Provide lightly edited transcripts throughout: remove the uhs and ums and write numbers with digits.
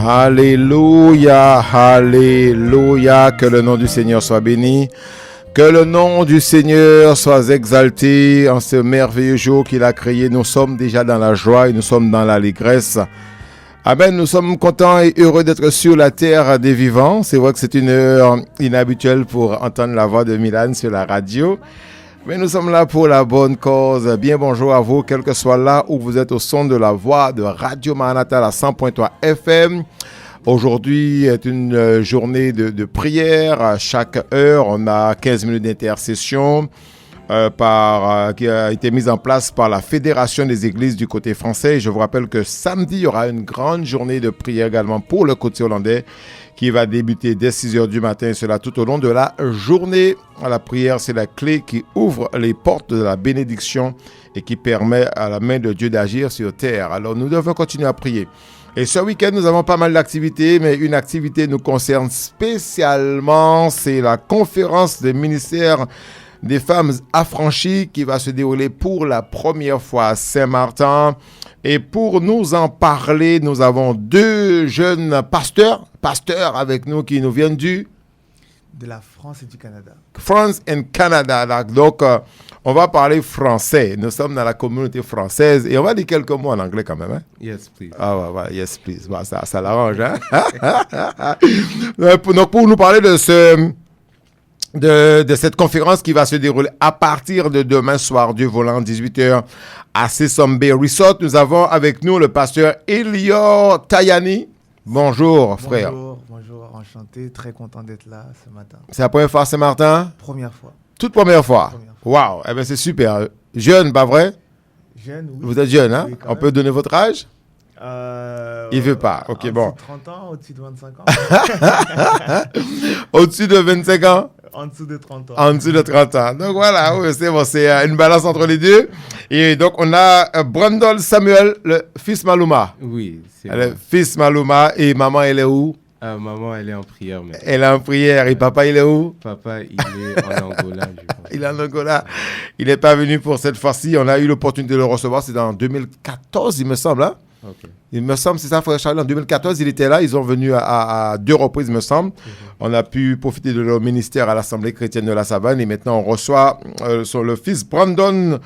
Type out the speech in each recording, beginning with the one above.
Alléluia, alléluia, que le nom du Seigneur soit béni, que le nom du Seigneur soit exalté en ce merveilleux jour qu'il a créé. Nous sommes déjà dans la joie et nous sommes dans l'allégresse. Amen, nous sommes contents et heureux d'être sur la terre des vivants. C'est vrai que c'est une heure inhabituelle pour entendre la voix de Milan sur la radio. Mais nous sommes là pour la bonne cause. Bien bonjour à vous, quel que soit là où vous êtes au son de la voix de Radio Maranatha à 100.3 FM. Aujourd'hui est une journée de prière. À chaque heure, on a 15 minutes d'intercession qui a été mise en place par la Fédération des Églises du côté français. Je vous rappelle que samedi, il y aura une grande journée de prière également pour le côté hollandais qui va débuter dès 6 heures du matin, cela tout au long de la journée. La prière, c'est la clé qui ouvre les portes de la bénédiction et qui permet à la main de Dieu d'agir sur terre. Alors, nous devons continuer à prier. Et ce week-end, nous avons pas mal d'activités, mais une activité nous concerne spécialement, c'est la conférence des ministères des femmes affranchies qui va se dérouler pour la première fois à Saint-Martin. Et pour nous en parler, nous avons deux jeunes pasteurs avec nous qui nous viennent de la France et du Canada. France and Canada. Donc, on va parler français. Nous sommes dans la communauté française et on va dire quelques mots en anglais quand même. Hein? Yes, please. Ah, ouais, yes, please. Bah, ça l'arrange. Hein? Donc, pour nous parler de cette conférence qui va se dérouler à partir de demain soir, Dieu voulant, 18h, à Sesame Bay Resort. Nous avons avec nous le pasteur Elior Tayani. Bonjour, frère. Bonjour, enchanté, très content d'être là ce matin. C'est la première fois à Saint-Martin? Première fois. Toute première fois? Waouh, eh bien c'est super. Jeune, pas vrai? Jeune, oui. Vous êtes jeune, hein? Oui, on peut donner votre âge? Il veut pas. Ok, bon. Au-dessus de 30 ans, au-dessus de 25 ans. Au-dessus de 25 ans? En dessous de 30 ans. En dessous de 30 ans. Donc voilà, oui, c'est bon, c'est une balance entre les deux. Et donc on a Brandon Samuel, le fils Maluma. Oui, c'est Le fils Maluma. Et maman, elle est où? Maman, elle est en prière maintenant. Elle est en prière. Et papa, il est où? Papa, il est en Angola, je pense. Il est en Angola. Il n'est pas venu pour cette fois-ci. On a eu l'opportunité de le recevoir. C'est en 2014, il me semble. Hein? Okay. Il me semble, c'est ça, frère Charles. En 2014, il était là. Ils sont venus à 2 reprises, il me semble. On a pu profiter de leur ministère à l'Assemblée chrétienne de la Savane. Et maintenant, on reçoit le fils Brandon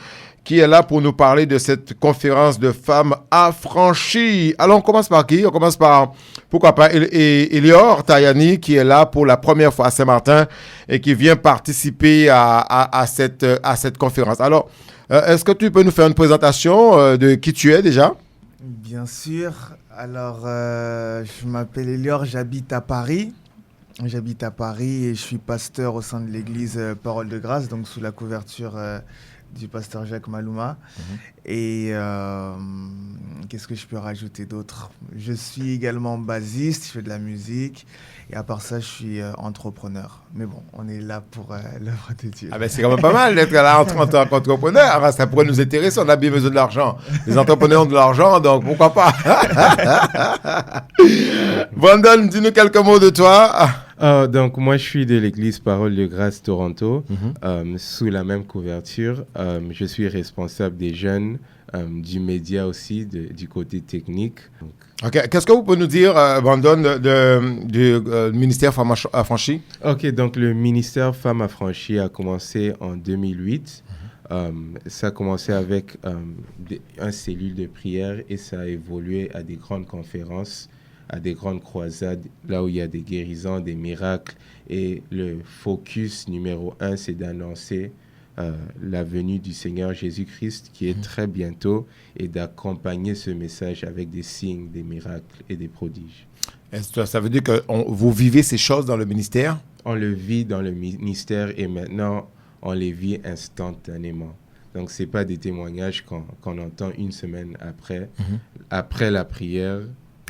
qui est là pour nous parler de cette conférence de femmes affranchies. Alors, on commence par qui? On commence par, pourquoi pas, Elior Tayani, qui est là pour la première fois à Saint-Martin et qui vient participer à cette conférence. Alors, est-ce que tu peux nous faire une présentation de qui tu es déjà? Bien sûr. Alors, je m'appelle Elior, j'habite à Paris. J'habite à Paris et je suis pasteur au sein de l'église Parole de Grâce, donc sous la couverture du pasteur Jacques Maluma. Et qu'est-ce que je peux rajouter d'autre? Je suis également bassiste, je fais de la musique. Et à part ça, je suis entrepreneur. Mais bon, on est là pour l'œuvre de Dieu. Ah ben c'est quand même pas mal d'être là en tant qu'entrepreneur. Ça pourrait nous intéresser, on a bien besoin de l'argent. Les entrepreneurs ont de l'argent, donc pourquoi pas? Brandon, dis-nous quelques mots de toi. Donc, moi, je suis de l'église Parole de Grâce Toronto, sous la même couverture. Je suis responsable des jeunes, du média aussi, du côté technique. OK. Qu'est-ce que vous pouvez nous dire, Brandon, du ministère Femmes Affranchies? OK. Donc, le ministère Femmes Affranchies a commencé en 2008. Ça a commencé avec un cellule de prière et ça a évolué à des grandes conférences, à des grandes croisades, là où il y a des guérisons, des miracles. Et le focus numéro 1, c'est d'annoncer la venue du Seigneur Jésus-Christ qui est très bientôt et d'accompagner ce message avec des signes, des miracles et des prodiges. Ça veut dire que vous vivez ces choses dans le ministère? On le vit dans le ministère et maintenant, on les vit instantanément. Donc, ce n'est pas des témoignages qu'on entend une semaine après. Après la prière,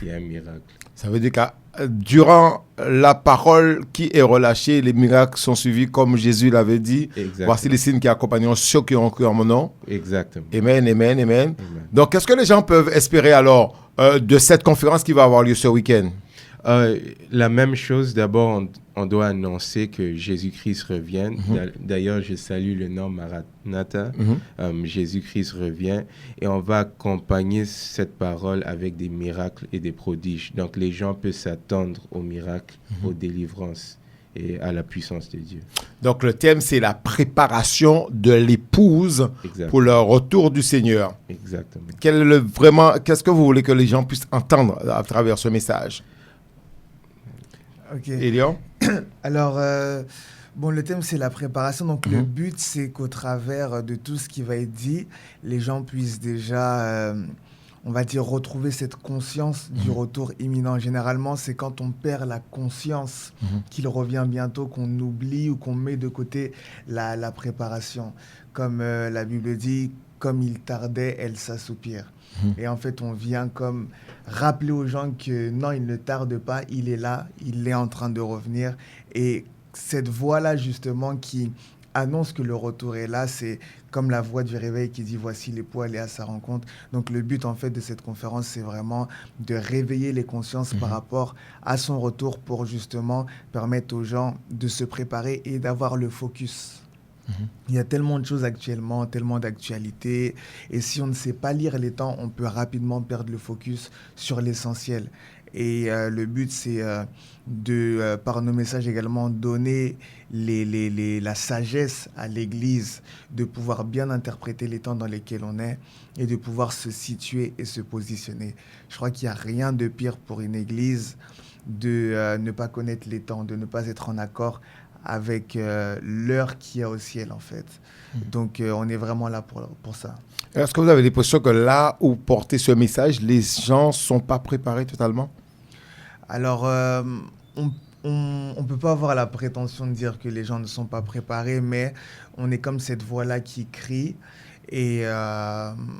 il y a un miracle. Ça veut dire que durant la parole qui est relâchée, les miracles sont suivis comme Jésus l'avait dit. Exactement. Voici les signes qui accompagneront ceux qui ont cru en mon nom. Exactement. Amen, amen, amen. Donc, qu'est-ce que les gens peuvent espérer alors de cette conférence qui va avoir lieu ce week-end? La même chose, d'abord, on doit annoncer que Jésus-Christ revienne. D'ailleurs, je salue le nom Maranatha. Jésus-Christ revient. Et on va accompagner cette parole avec des miracles et des prodiges. Donc, les gens peuvent s'attendre aux miracles, aux délivrances et à la puissance de Dieu. Donc, le thème, c'est la préparation de l'épouse pour le retour du Seigneur. Exactement. Qu'est-ce que vous voulez que les gens puissent entendre à travers ce message? Ok. Elion? Alors, le thème, c'est la préparation. Donc, le but, c'est qu'au travers de tout ce qui va être dit, les gens puissent déjà, on va dire, retrouver cette conscience du retour imminent. Généralement, c'est quand on perd la conscience qu'il revient bientôt, qu'on oublie ou qu'on met de côté la préparation. Comme la Bible dit, comme il tardait, elle s'assoupire. Et en fait, on vient comme rappeler aux gens que non, il ne tarde pas, il est là, il est en train de revenir. Et cette voix-là, justement, qui annonce que le retour est là, c'est comme la voix du réveil qui dit « Voici l'époux, allez à sa rencontre ». Donc, le but, en fait, de cette conférence, c'est vraiment de réveiller les consciences par rapport à son retour pour, justement, permettre aux gens de se préparer et d'avoir le focus. Il y a tellement de choses actuellement, tellement d'actualités. Et si on ne sait pas lire les temps, on peut rapidement perdre le focus sur l'essentiel. Et le but, c'est de, par nos messages également, donner la sagesse à l'Église, de pouvoir bien interpréter les temps dans lesquels on est et de pouvoir se situer et se positionner. Je crois qu'il n'y a rien de pire pour une Église de ne pas connaître les temps, de ne pas être en accord avec l'heure qu'il y a au ciel, en fait. Donc, on est vraiment là pour ça. Est-ce que vous avez l'impression que là où portez ce message, les gens ne sont pas préparés totalement? Alors, on ne peut pas avoir la prétention de dire que les gens ne sont pas préparés, mais on est comme cette voix-là qui crie. Et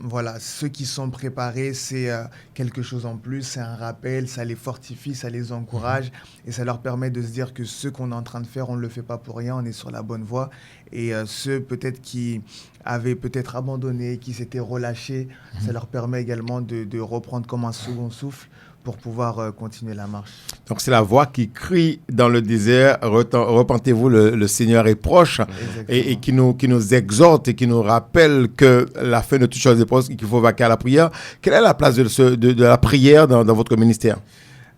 voilà, ceux qui sont préparés, c'est quelque chose en plus, c'est un rappel, ça les fortifie, ça les encourage et ça leur permet de se dire que ce qu'on est en train de faire, on ne le fait pas pour rien, on est sur la bonne voie. Et ceux peut-être qui avaient peut-être abandonné, qui s'étaient relâchés, ça leur permet également de reprendre comme un second souffle pour pouvoir continuer la marche. Donc, c'est la voix qui crie dans le désert, repentez-vous, le Seigneur est proche, et qui nous exhorte et qui nous rappelle que la fin de toutes choses est proche et qu'il faut vaquer à la prière. Quelle est la place de la prière dans votre ministère?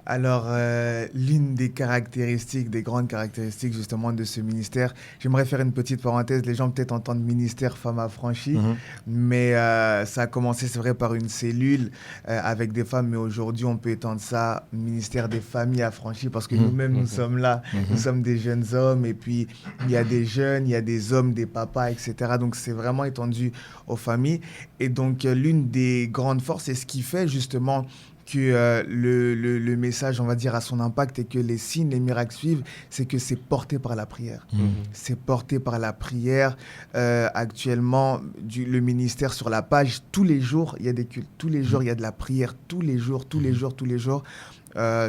Alors, l'une des caractéristiques, des grandes caractéristiques justement de ce ministère, j'aimerais faire une petite parenthèse, les gens peut-être entendent ministère Femmes Affranchies, mais ça a commencé, c'est vrai, par une cellule avec des femmes, mais aujourd'hui on peut étendre ça, ministère des familles affranchies, parce que nous-mêmes nous sommes là, nous sommes des jeunes hommes, et puis il y a des jeunes, il y a des hommes, des papas, etc. Donc c'est vraiment étendu aux familles, et donc l'une des grandes forces, et ce qui fait justement que le message, on va dire, a son impact et que les signes, les miracles suivent, c'est que c'est porté par la prière. C'est porté par la prière. Actuellement, le ministère sur la page, tous les jours, il y a des cultes. Tous les jours, il y a de la prière. Tous les jours.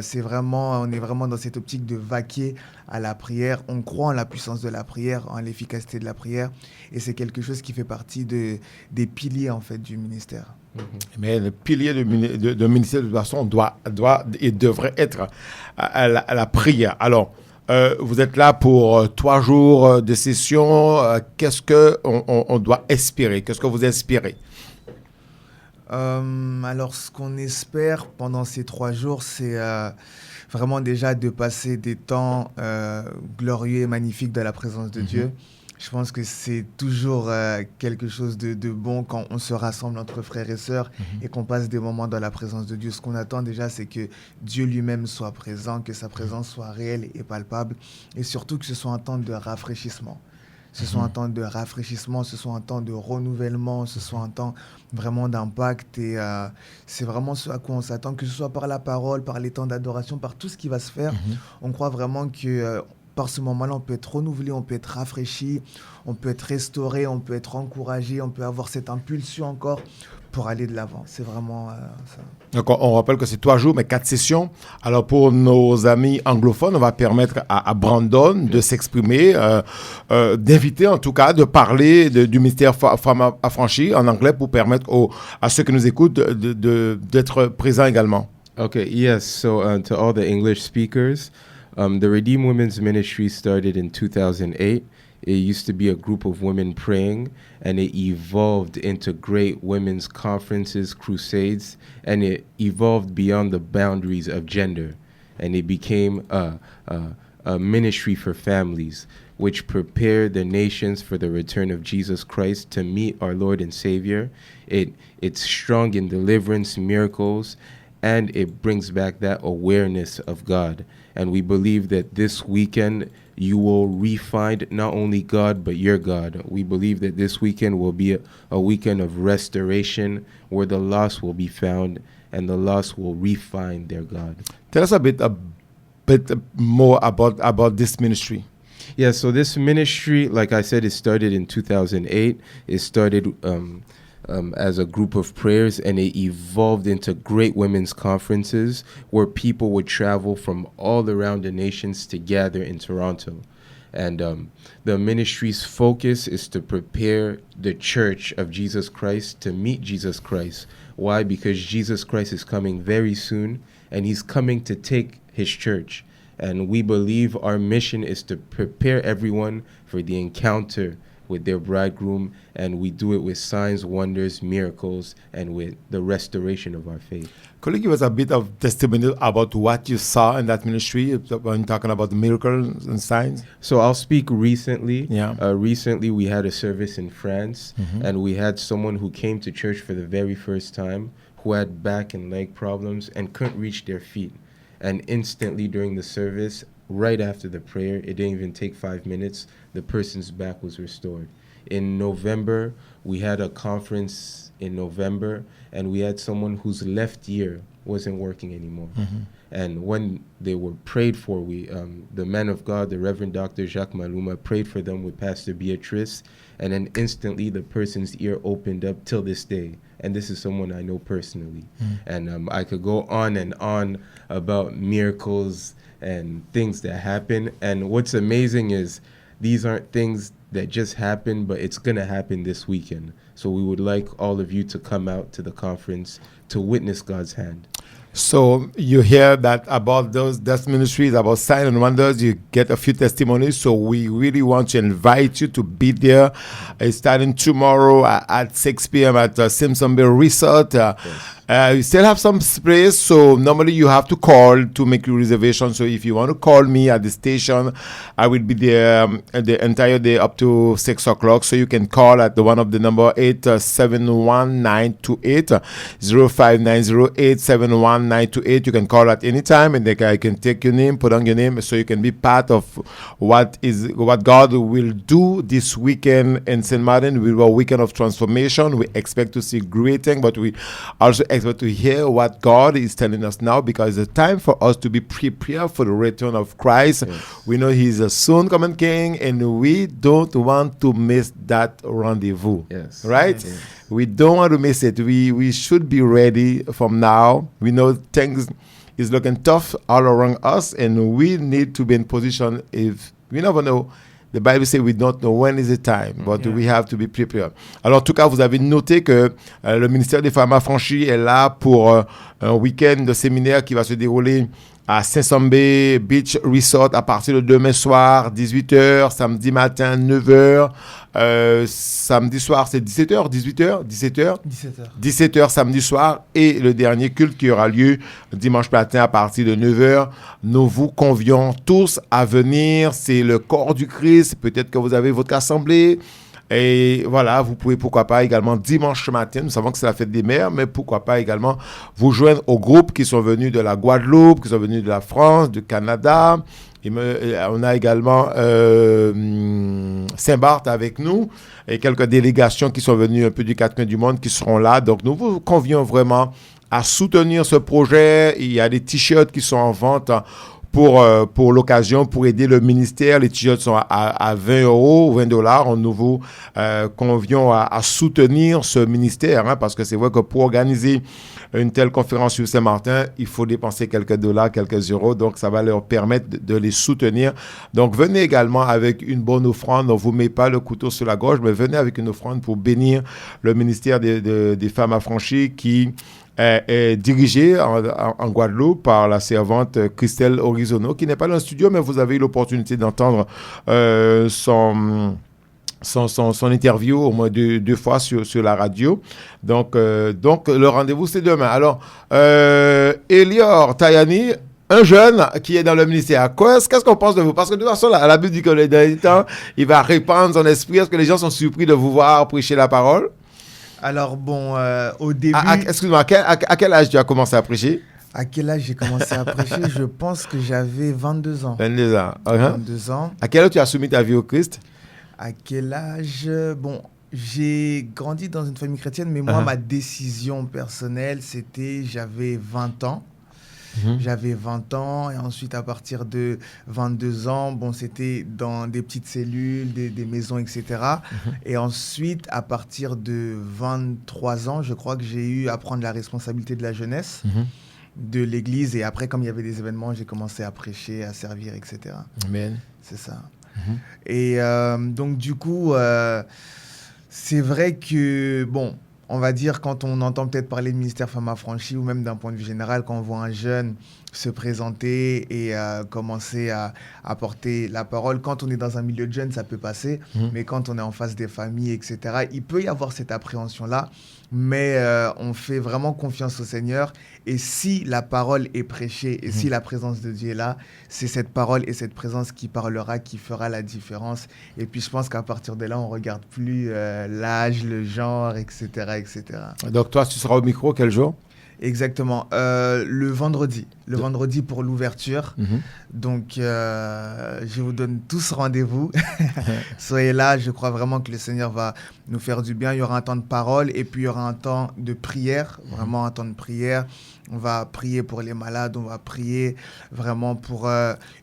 C'est vraiment, on est vraiment dans cette optique de vaquer à la prière. On croit en la puissance de la prière, en l'efficacité de la prière. Et c'est quelque chose qui fait partie des piliers, en fait, du ministère. Mais le pilier de ministère, de toute façon, doit et devrait être à la prière. Alors, vous êtes là pour 3 jours de session. Qu'est-ce qu'on doit espérer? Qu'est-ce que vous espérez? Alors, ce qu'on espère pendant ces 3 jours, c'est vraiment déjà de passer des temps glorieux et magnifiques dans la présence de Dieu. Je pense que c'est toujours quelque chose de bon quand on se rassemble entre frères et sœurs et qu'on passe des moments dans la présence de Dieu. Ce qu'on attend déjà, c'est que Dieu lui-même soit présent, que sa présence soit réelle et palpable, et surtout que ce soit un temps de rafraîchissement. Ce soit un temps de rafraîchissement, ce soit un temps de renouvellement, ce soit un temps vraiment d'impact. Et c'est vraiment ce à quoi on s'attend, que ce soit par la parole, par les temps d'adoration, par tout ce qui va se faire. On croit vraiment que par ce moment-là, on peut être renouvelé, on peut être rafraîchi, on peut être restauré, on peut être encouragé, on peut avoir cette impulsion encore pour aller de l'avant. C'est vraiment ça. Donc, on rappelle que c'est 3 jours, mais 4 sessions. Alors, pour nos amis anglophones, on va permettre à Brandon de s'exprimer, d'inviter en tout cas, de parler du ministère Femmes Affranchies en anglais pour permettre à ceux qui nous écoutent d'être présents également. Okay, yes. So to all the English speakers, the Redeem Women's Ministry started in 2008. It used to be a group of women praying, and it evolved into great women's conferences, crusades, and it evolved beyond the boundaries of gender. And it became a ministry for families, which prepared the nations for the return of Jesus Christ to meet our Lord and Savior. It's strong in deliverance, miracles, and it brings back that awareness of God. And we believe that this weekend you will re-find not only God, but your God. We believe that this weekend will be a weekend of restoration where the lost will be found and the lost will re-find their God. Tell us a bit more about this ministry. Yeah, so this ministry, like I said, it started in 2008. It started as a group of prayers, and it evolved into great women's conferences where people would travel from all around the nations to gather in Toronto. And the ministry's focus is to prepare the church of Jesus Christ to meet Jesus Christ. Why? Because Jesus Christ is coming very soon, and he's coming to take his church. And we believe our mission is to prepare everyone for the encounter with their bridegroom, and we do it with signs, wonders, miracles, and with the restoration of our faith. Could you give us a bit of testimony about what you saw in that ministry when talking about the miracles and signs? So I'll speak recently. Yeah. Recently, we had a service in France, and we had someone who came to church for the very first time who had back and leg problems and couldn't reach their feet. And instantly during the service, right after the prayer, it didn't even take 5 minutes, the person's back was restored. In November, we had a conference in November, and we had someone whose left ear wasn't working anymore. And when they were prayed for, the man of God, the Reverend Dr. Jacques Maluma, prayed for them with Pastor Beatrice, and then instantly the person's ear opened up till this day. And this is someone I know personally. And I could go on and on about miracles and things that happen. And what's amazing is these aren't things that just happen, but it's going to happen this weekend. So we would like all of you to come out to the conference to witness God's hand. So you hear that about those ministries, about signs and wonders, you get a few testimonies. So we really want to invite you to be there. It's starting tomorrow at 6 p.m. at Simpson Bay Resort. You still have some space, so normally you have to call to make your reservation. So if you want to call me at the station, I will be there the entire day up to 6 o'clock. So you can call at the one of the number 871-928 0590-871-928. You can call at any time, and I can take your name, put on your name, so you can be part of what God will do this weekend in St. Martin. We will a weekend of transformation. We expect to see great things, but we also expect to hear what God is telling us now, because it's time for us to be prepared for the return of Christ. Yes. We know he's a soon coming king, and we don't want to miss that rendezvous. Yes. Right? Yes. We don't want to miss it. We should be ready from now. We know things is looking tough all around us, and we need to be in position. If we never know, the Bible says we don't know when is the time, but we have to be prepared. Alors, en tout cas, vous avez noté que le ministère des Femmes Affranchies est là pour un week-end de séminaire qui va se dérouler à Simpson Bay Beach Resort à partir de demain soir, 18h, samedi matin, 9h. Samedi soir, c'est 17h, 18h, 17h 17h samedi soir, et le dernier culte qui aura lieu dimanche matin à partir de 9h. Nous vous convions tous à venir. C'est le corps du Christ. Peut-être que vous avez votre assemblée. Et voilà, vous pouvez pourquoi pas également dimanche matin, nous savons que c'est la fête des mères, mais pourquoi pas également vous joindre aux groupes qui sont venus de la Guadeloupe, qui sont venus de la France, du Canada. Et on a également Saint-Barth avec nous et quelques délégations qui sont venues un peu du quatre coins du monde qui seront là. Donc nous vous convions vraiment à soutenir ce projet. Il y a des t-shirts qui sont en vente pour l'occasion, pour aider le ministère. Les t-shirts sont à 20 €, $20. On nous vous convient à soutenir ce ministère, hein, parce que c'est vrai que pour organiser une telle conférence sur Saint-Martin, il faut dépenser quelques dollars, quelques euros. Donc, ça va leur permettre de les soutenir. Donc, venez également avec une bonne offrande. On ne vous met pas le couteau sur la gorge, mais venez avec une offrande pour bénir le ministère des Femmes Affranchies qui est dirigée en Guadeloupe par la servante Christelle Horizono, qui n'est pas dans le studio, mais vous avez eu l'opportunité d'entendre son interview au moins deux fois sur la radio. Donc, le rendez-vous, c'est demain. Alors, Elior Tayani, un jeune qui est dans le ministère, qu'est-ce qu'on pense de vous? Parce que de toute façon, la Bible dit que dans les temps, il va répandre son esprit. Est-ce que les gens sont surpris de vous voir prêcher la parole? Alors bon, au début... Excuse-moi, à quel âge tu as commencé à prêcher? À quel âge j'ai commencé à prêcher? Je pense que j'avais 22 ans. 22 ans. 22 ans. À quel âge tu as soumis ta vie au Christ? À quel âge? Bon, j'ai grandi dans une famille chrétienne, mais moi, ma décision personnelle, c'était j'avais 20 ans. J'avais 20 ans et ensuite, à partir de 22 ans, bon, c'était dans des petites cellules, des maisons, etc. Et ensuite, à partir de 23 ans, je crois que j'ai eu à prendre la responsabilité de la jeunesse, de l'église. Et après, comme il y avait des événements, j'ai commencé à prêcher, à servir, etc. Amen. C'est ça. Et donc, du coup, c'est vrai que, bon, on va dire, quand on entend peut-être parler de ministère Femmes Affranchies, ou même d'un point de vue général, quand on voit un jeune se présenter et commencer à porter la parole, quand on est dans un milieu de jeunes, ça peut passer, mais quand on est en face des familles, etc., il peut y avoir cette appréhension-là, mais on fait vraiment confiance au Seigneur, et si la parole est prêchée, et si la présence de Dieu est là, c'est cette parole et cette présence qui parlera, qui fera la différence. Et puis je pense qu'à partir de là, on ne regarde plus l'âge, le genre, etc., etc. Donc toi, tu seras au micro quel jour? Exactement. Le vendredi pour l'ouverture. Donc, je vous donne tous rendez-vous. Soyez là. Je crois vraiment que le Seigneur va nous faire du bien. Il y aura un temps de parole et puis il y aura un temps de prière, vraiment un temps de prière. On va prier pour les malades, on va prier vraiment pour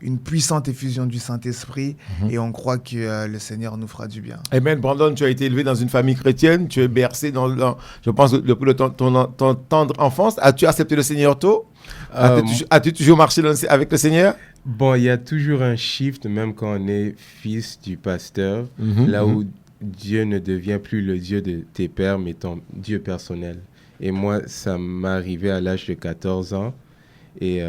une puissante effusion du Saint-Esprit et on croit que le Seigneur nous fera du bien. Amen. Brandon, tu as été élevé dans une famille chrétienne, tu es bercé je pense, depuis ton tendre enfance. As-tu accepté le Seigneur tôt? As-tu toujours marché avec le Seigneur? Bon, il y a toujours un shift, même quand on est fils du pasteur, là où Dieu ne devient plus le Dieu de tes pères, mais ton Dieu personnel. Et moi, ça m'est arrivé à l'âge de 14 ans. Et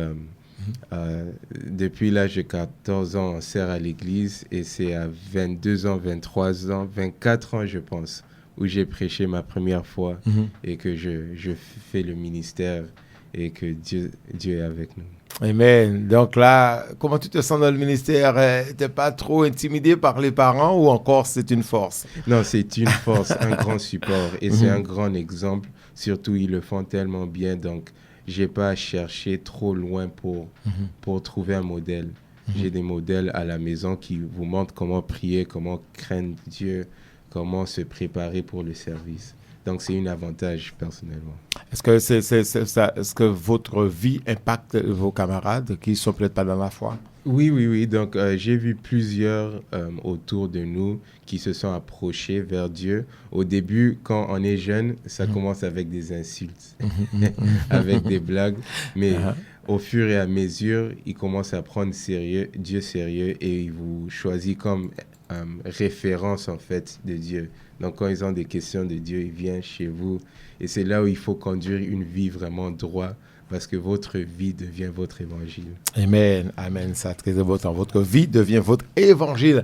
depuis l'âge de 14 ans, on sert à l'église. Et c'est à 22 ans, 23 ans, 24 ans, je pense, où j'ai prêché ma première fois et que je fais le ministère et que Dieu est avec nous. Amen. Donc là, comment tu te sens dans le ministère? Tu n'es pas trop intimidé par les parents ou encore c'est une force? Non, c'est une force, un grand support. Et c'est un grand exemple. Surtout, ils le font tellement bien. Donc, je n'ai pas à chercher trop loin pour trouver un modèle. J'ai des modèles à la maison qui vous montrent comment prier, comment craindre Dieu, comment se préparer pour le service. Donc, c'est un avantage personnellement. Est-ce que votre vie impacte vos camarades qui ne sont peut-être pas dans la foi? Oui. Donc, j'ai vu plusieurs autour de nous qui se sont approchés vers Dieu. Au début, quand on est jeune, ça commence avec des insultes, avec des blagues. Mais au fur et à mesure, ils commencent à prendre Dieu sérieux et ils vous choisissent comme référence, en fait, de Dieu. Donc, quand ils ont des questions de Dieu, ils viennent chez vous. Et c'est là où il faut conduire une vie vraiment droite, parce que votre vie devient votre évangile. Amen. Amen. Ça, très important. Votre vie devient votre évangile.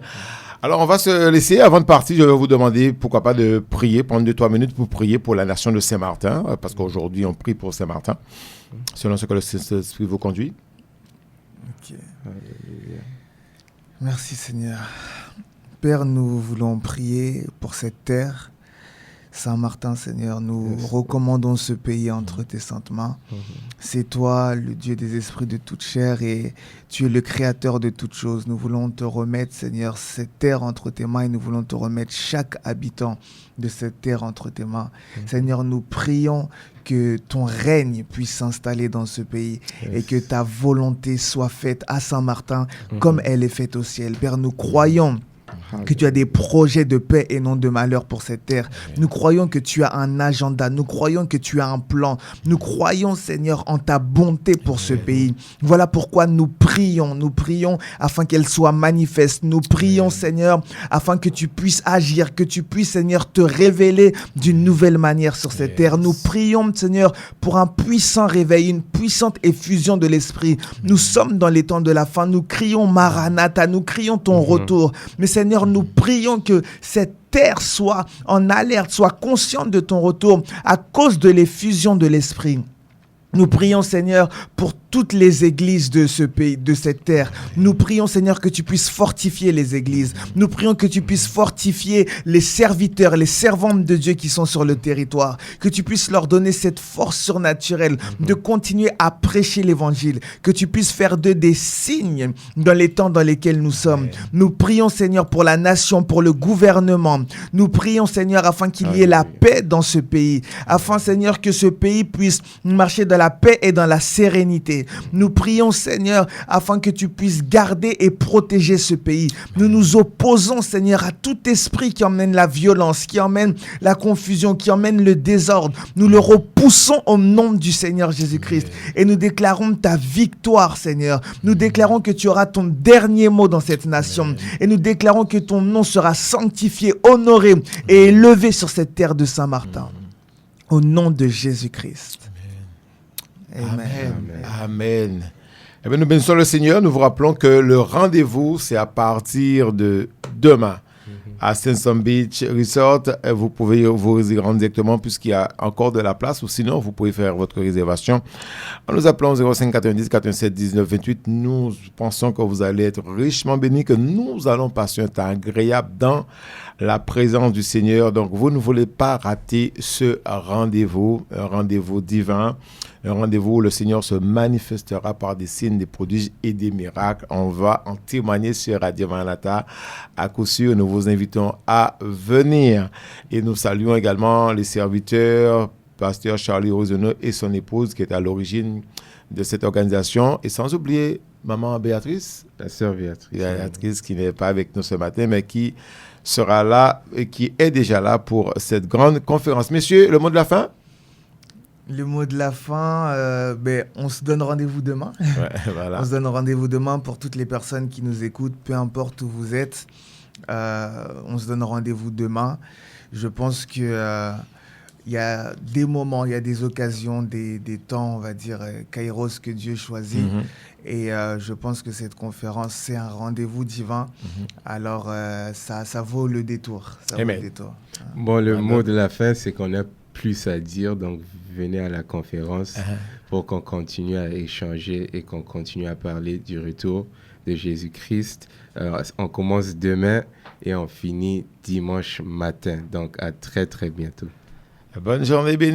Alors, on va se laisser. Avant de partir, je vais vous demander, pourquoi pas, de prier, prendre 2-3 minutes pour prier pour la nation de Saint-Martin, parce qu'aujourd'hui, on prie pour Saint-Martin, selon ce que le Saint-Esprit vous conduit. Ok. Merci, Seigneur. Père, nous voulons prier pour cette terre. Saint-Martin, Seigneur, nous recommandons ce pays entre tes saintes mains. C'est toi, le Dieu des esprits de toute chair, et tu es le créateur de toutes choses. Nous voulons te remettre, Seigneur, cette terre entre tes mains, et nous voulons te remettre chaque habitant de cette terre entre tes mains. Seigneur, nous prions que ton règne puisse s'installer dans ce pays et que ta volonté soit faite à Saint-Martin comme elle est faite au ciel. Père, nous croyons Que tu as des projets de paix et non de malheur pour cette terre. Nous croyons que tu as un agenda. Nous croyons que tu as un plan. Nous croyons, Seigneur, en ta bonté pour ce pays. Voilà pourquoi nous prions. Nous prions afin qu'elle soit manifeste. Nous prions, Seigneur, afin que tu puisses agir, que tu puisses, Seigneur, te révéler d'une nouvelle manière sur cette terre. Nous prions, Seigneur, pour un puissant réveil, une puissante effusion de l'esprit. Nous sommes dans les temps de la fin. Nous crions Maranatha. Nous crions ton retour. Mais Seigneur, nous prions que cette terre soit en alerte, soit consciente de ton retour à cause de l'effusion de l'esprit. Nous prions, Seigneur, pour toutes les églises de ce pays, de cette terre. Nous prions, Seigneur, que tu puisses fortifier les églises. Nous prions que tu puisses fortifier les serviteurs, les servantes de Dieu qui sont sur le territoire. Que tu puisses leur donner cette force surnaturelle de continuer à prêcher l'évangile. Que tu puisses faire d'eux des signes dans les temps dans lesquels nous sommes. Nous prions, Seigneur, pour la nation, pour le gouvernement. Nous prions, Seigneur, afin qu'il y ait la paix dans ce pays. Afin, Seigneur, que ce pays puisse marcher dans la paix et dans la sérénité. Nous prions, Seigneur, afin que tu puisses garder et protéger ce pays. Nous nous opposons, Seigneur, à tout esprit qui emmène la violence, qui emmène la confusion, qui emmène le désordre. Nous le repoussons au nom du Seigneur Jésus-Christ. Et nous déclarons ta victoire, Seigneur. Nous déclarons que tu auras ton dernier mot dans cette nation. Et nous déclarons que ton nom sera sanctifié, honoré et élevé sur cette terre de Saint-Martin. Au nom de Jésus-Christ. Amen. Amen. Eh bien, nous bénissons le Seigneur. Nous vous rappelons que le rendez-vous, c'est à partir de demain à Stinson Beach Resort. Vous pouvez vous y rendre directement puisqu'il y a encore de la place, ou sinon, vous pouvez faire votre réservation en nous appelant 05 90 87 19 28. Nous pensons que vous allez être richement bénis, que nous allons passer un temps agréable dans la présence du Seigneur. Donc, vous ne voulez pas rater ce rendez-vous, un rendez-vous divin. Un rendez-vous où le Seigneur se manifestera par des signes, des prodiges et des miracles. On va en témoigner sur Radio Maranatha. À coup sûr, nous vous invitons à venir. Et nous saluons également les serviteurs, pasteur Charlie Roseneux et son épouse qui est à l'origine de cette organisation. Et sans oublier maman Béatrice. La sœur Béatrice. Béatrice qui n'est pas avec nous ce matin, mais qui sera là et qui est déjà là pour cette grande conférence. Messieurs, le mot de la fin? Le mot de la fin, on se donne rendez-vous demain. Ouais, voilà. On se donne rendez-vous demain pour toutes les personnes qui nous écoutent, peu importe où vous êtes. On se donne rendez-vous demain. Je pense que il y a des moments, il y a des occasions, des temps, on va dire, kairos que Dieu choisit. Et je pense que cette conférence, c'est un rendez-vous divin. Alors, ça vaut le détour. Ça vaut le détour. Bon, le mot de la fin, c'est qu'on a plus à dire, donc venez à la conférence pour qu'on continue à échanger et qu'on continue à parler du retour de Jésus-Christ. On commence demain et on finit dimanche matin, donc à très très bientôt. Bonne journée bénie.